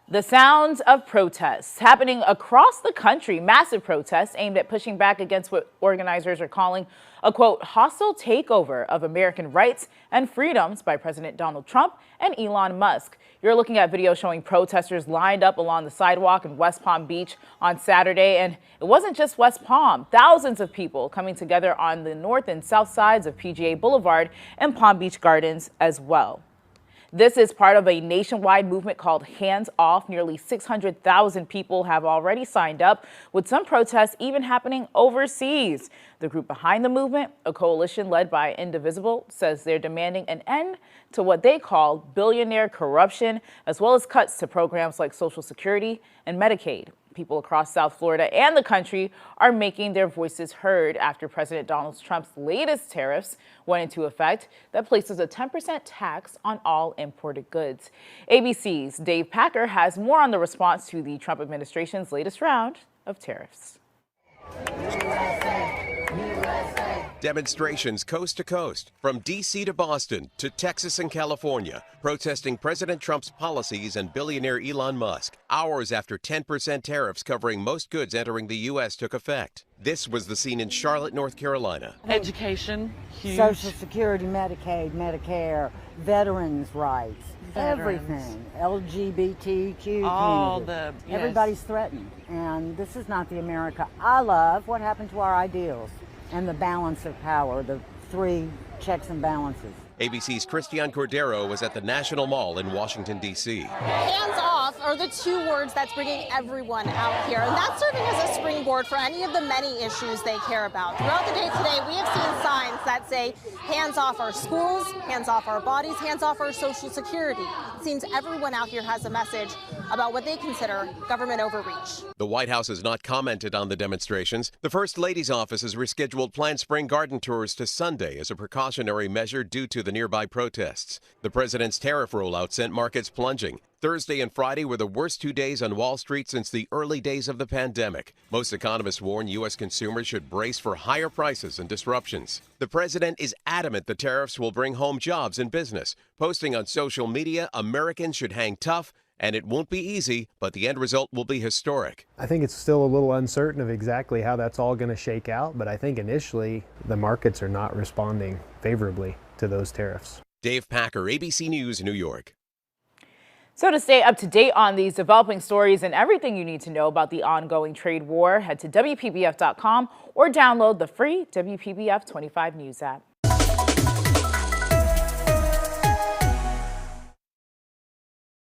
The sounds of protests happening across the country, massive protests aimed at pushing back against what organizers are calling a, quote, hostile takeover of American rights and freedoms by President Donald Trump and Elon Musk. You're looking at video showing protesters lined up along the sidewalk in West Palm Beach on Saturday. And it wasn't just West Palm. Thousands of people coming together on the north and south sides of PGA Boulevard and Palm Beach Gardens as well. This is part of a nationwide movement called Hands Off. Nearly 600,000 people have already signed up, with some protests even happening overseas. The group behind the movement, a coalition led by Indivisible, says they're demanding an end to what they call billionaire corruption, as well as cuts to programs like Social Security and Medicaid. People across South Florida and the country are making their voices heard after President Donald Trump's latest tariffs went into effect that places a 10% tax on all imported goods. ABC's Dave Packer has more on the response to the Trump administration's latest round of tariffs. Demonstrations coast to coast, from D.C. to Boston to Texas and California, protesting President Trump's policies and billionaire Elon Musk, hours after 10% tariffs covering most goods entering the U.S. took effect. This was the scene in Charlotte, North Carolina. Education, huge. Social Security, Medicaid, Medicare, veterans' rights, everything. LGBTQ all community. the yes. Everybody's threatened, and this is not the America I love. What happened to our ideals and the balance of power, the three checks and balances? ABC's Christiane Cordero was at the National Mall in Washington, D.C. Hands off are the two words that's bringing everyone out here, and that's serving as a springboard for any of the many issues they care about. Throughout the day today, we have seen signs that say hands off our schools, hands off our bodies, hands off our Social Security. It seems everyone out here has a message about what they consider government overreach. The White House has not commented on the demonstrations. The First Lady's office has rescheduled planned spring garden tours to Sunday as a precautionary measure due to the nearby protests. The president's tariff rollout sent markets plunging. Thursday and Friday were the worst 2 days on Wall Street since the early days of the pandemic. Most economists warn U.S. consumers should brace for higher prices and disruptions. The president is adamant the tariffs will bring home jobs and business, posting on social media Americans should hang tough, and it won't be easy, but the end result will be historic. I think it's still a little uncertain of exactly how that's all going to shake out, but I think initially the markets are not responding favorably to those tariffs. Dave Packer, ABC News, New York. So to stay up to date on these developing stories and everything you need to know about the ongoing trade war, head to WPBF.com or download the free WPBF 25 News app.